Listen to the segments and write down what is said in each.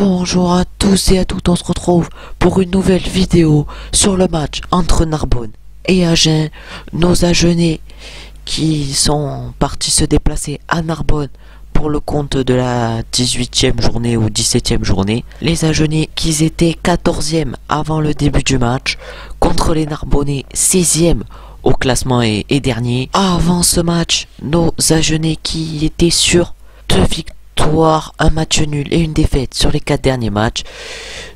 Bonjour à tous et à toutes, on se retrouve pour une nouvelle vidéo sur le match entre Narbonne et Agen. Nos Agenais qui sont partis se déplacer à Narbonne pour le compte de la 18e journée ou 17e journée. Les Agenais qui étaient 14e avant le début du match contre les Narbonnais 16e au classement et dernier. Avant ce match, nos Agenais qui étaient sur 2 victoires, un match nul et une défaite sur les 4 derniers matchs.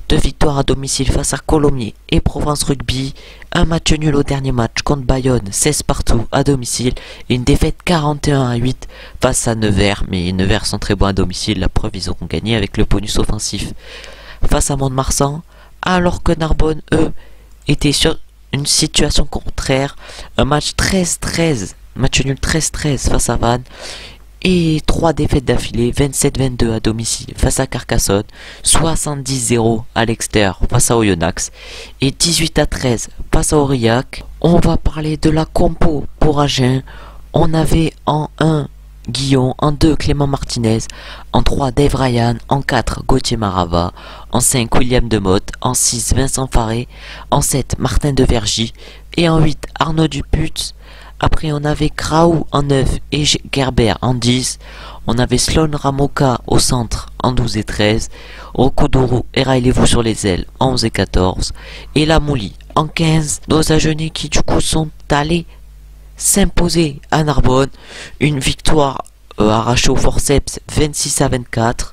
2 victoires à domicile face à Colomiers et Provence Rugby. Un match nul au dernier match contre Bayonne, 16 partout à domicile. Et une défaite 41-8 face à Nevers. Mais Nevers sont très bons à domicile, la preuve ils auront gagné avec le bonus offensif face à Mont-de-Marsan. Alors que Narbonne, eux, étaient sur une situation contraire. Un match 13-13, match nul 13-13 face à Vannes. Et 3 défaites d'affilée, 27-22 à domicile face à Carcassonne, 70-0 à l'extérieur face à Oyonnax et 18-13 face à Aurillac. On va parler de la compo pour Agen. On avait en 1 Guillon, en 2 Clément Martinez, en 3 Dave Ryan, en 4 Gauthier Marava, en 5 William Demotte, en 6 Vincent Faré, en 7 Martin Devergy et en 8 Arnaud Duput. Après on avait Kraou en 9 et Gerber en 10. On avait Sloan Ramoka au centre en 12 et 13. Rokodourou et Railez-vous sur les ailes en 11 et 14. Et Lamouli en 15. Nos Agenais qui du coup sont allés s'imposer à Narbonne. Une victoire arrachée au forceps 26-24.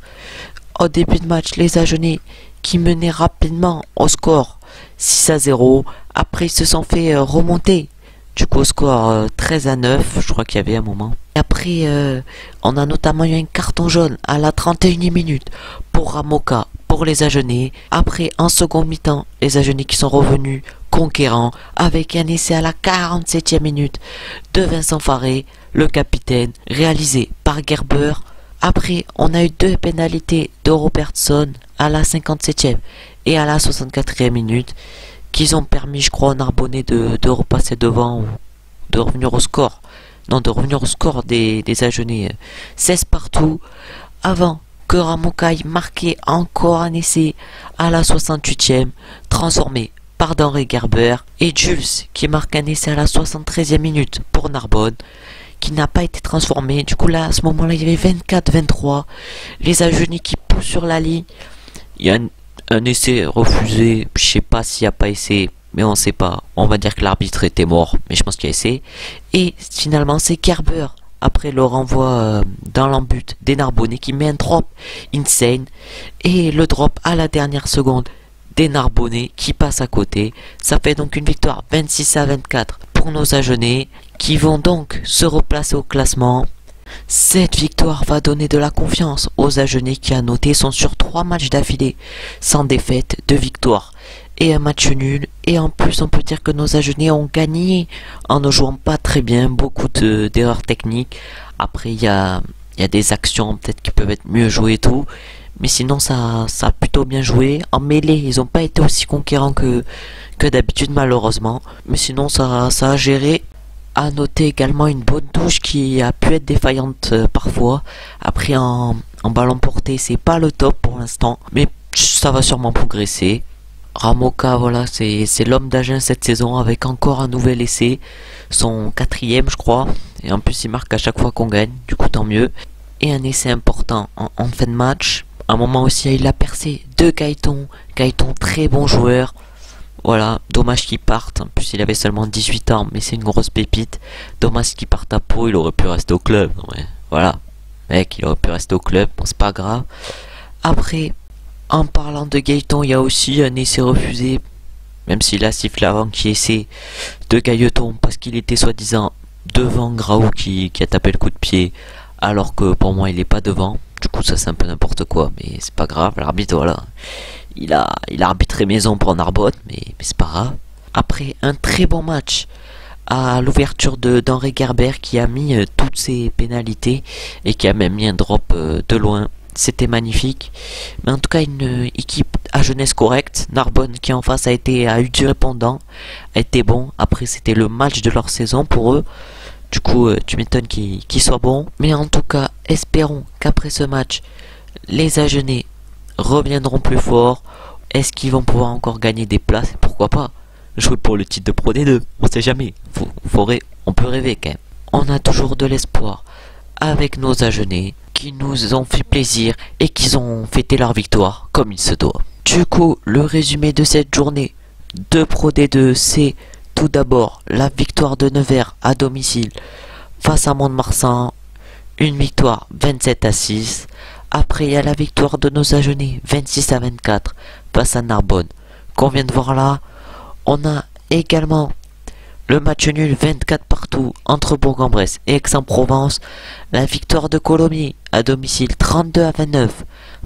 Au début de match, les Agenais qui menaient rapidement au score 6-0. Après ils se sont fait remonter. Du coup, au score 13-9, je crois qu'il y avait un moment. Et après, on a notamment eu un carton jaune à la 31e minute pour Ramoka, pour les Agenais. Après, en second mi-temps, les Agenais qui sont revenus conquérants avec un essai à la 47e minute de Vincent Faré, le capitaine, réalisé par Gerber. Après, on a eu 2 pénalités de Robertson à la 57e et à la 64e minute. Qu'ils ont permis, je crois, aux Narbonnais de repasser devant ou de revenir au score. Non, de revenir au score des Agenais. 16 partout, avant que Ramokai marquait encore un essai à la 68e, transformé par Denré Gerber. Et Jules, qui marque un essai à la 73e minute pour Narbonne, qui n'a pas été transformé. Du coup, là, à ce moment-là, il y avait 24-23. Les Agenais qui poussent sur la ligne. Il y a un essai refusé, je sais pas s'il n'y a pas essai, mais on sait pas. On va dire que l'arbitre était mort, mais je pense qu'il y a essai. Et finalement, c'est Gerber, après le renvoi dans l'embut des Narbonnais, qui met un drop insane. Et le drop à la dernière seconde des Narbonnais qui passe à côté. Ça fait donc une victoire 26-24 pour nos Agenais, qui vont donc se replacer au classement. Cette victoire va donner de la confiance aux Agenais qui, à noter, sont sur 3 matchs d'affilée sans défaite, 2 victoires et un match nul. Et en plus, on peut dire que nos Agenais ont gagné en ne jouant pas très bien, beaucoup d'erreurs techniques. Après, il y a des actions peut-être qui peuvent être mieux jouées et tout, mais sinon ça a plutôt bien joué. En mêlée, ils n'ont pas été aussi conquérants que d'habitude, malheureusement, mais sinon ça a géré. À noter également une bonne touche qui a pu être défaillante parfois. Après en ballon porté, c'est pas le top pour l'instant, mais ça va sûrement progresser. Ramoka, voilà, c'est l'homme d'Agen cette saison avec encore un nouvel essai, son 4e je crois, et en plus il marque à chaque fois qu'on gagne, du coup tant mieux. Et un essai important en fin de match. À un moment aussi il a percé de Gaëton, très bon joueur. Voilà, dommage qu'il parte. En plus, il avait seulement 18 ans, mais c'est une grosse pépite. Dommage qu'il parte à Pau, il aurait pu rester au club. Ouais, voilà, mec, il aurait pu rester au club. Bon, c'est pas grave. Après, en parlant de Gaëton, il y a aussi un essai refusé, même s'il a sifflé avant qu'il essaie de Gaëton, parce qu'il était soi-disant devant Graou qui a tapé le coup de pied, alors que pour moi, il est pas devant. Du coup, ça c'est un peu n'importe quoi, mais c'est pas grave. L'arbitre, voilà. Il a arbitré maison pour Narbonne, mais c'est pas grave. Après un très bon match à l'ouverture d'Henri Gerber qui a mis toutes ses pénalités et qui a même mis un drop de loin. C'était magnifique. Mais en tout cas, une équipe à jeunesse correcte. Narbonne qui en face a eu du répondant, a été bon. Après, c'était le match de leur saison pour eux. Du coup, tu m'étonnes qu'ils soient bons. Mais en tout cas, espérons qu'après ce match, les Agenais reviendront plus forts. Est-ce qu'ils vont pouvoir encore gagner des places? Pourquoi pas jouer pour le titre de Pro D2? On sait jamais. On peut rêver quand même. On a toujours de l'espoir avec nos Agenais qui nous ont fait plaisir et qui ont fêté leur victoire comme il se doit. Du coup, le résumé de cette journée de Pro D2, c'est tout d'abord la victoire de Nevers à domicile face à Mont-de-Marsan, une victoire 27-6. Après, il y a la victoire de nos Agenais 26-24 face à Narbonne qu'on vient de voir là. On a également le match nul 24 partout entre Bourg-en-Bresse et Aix-en-Provence. La victoire de Colomiers à domicile 32-29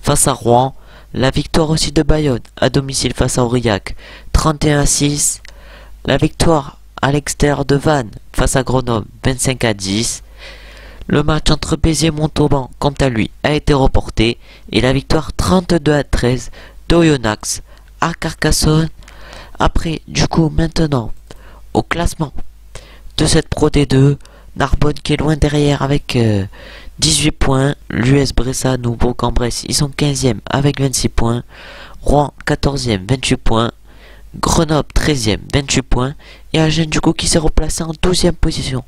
face à Rouen. La victoire aussi de Bayonne à domicile face à Aurillac 31-6. La victoire à l'extérieur de Vannes face à Grenoble 25-10. Le match entre Béziers et Montauban, quant à lui, a été reporté. Et la victoire 32-13 d'Oyonnax à Carcassonne. Après, du coup, maintenant, au classement de cette Pro D2, Narbonne qui est loin derrière avec 18 points. L'US Bressane ou Bourg-en-Bresse, ils sont 15e avec 26 points. Rouen 14e, 28 points. Grenoble 13e, 28 points. Et Agen du coup qui s'est replacé en 12e position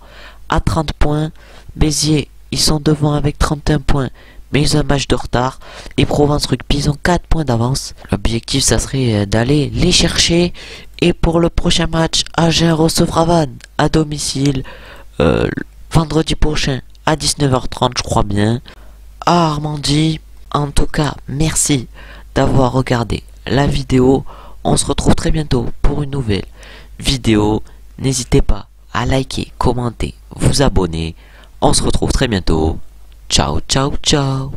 à 30 points. Béziers, ils sont devant avec 31 points. Mais ils ont un match de retard. Et Provence Rugby, ils ont 4 points d'avance. L'objectif, ça serait d'aller les chercher. Et pour le prochain match, Agen recevra Vannes à domicile vendredi prochain à 19h30, je crois bien, à Armandie. En tout cas, merci d'avoir regardé la vidéo. On se retrouve très bientôt pour une nouvelle vidéo. N'hésitez pas à liker, commenter, vous abonner. On se retrouve très bientôt. Ciao, ciao, ciao.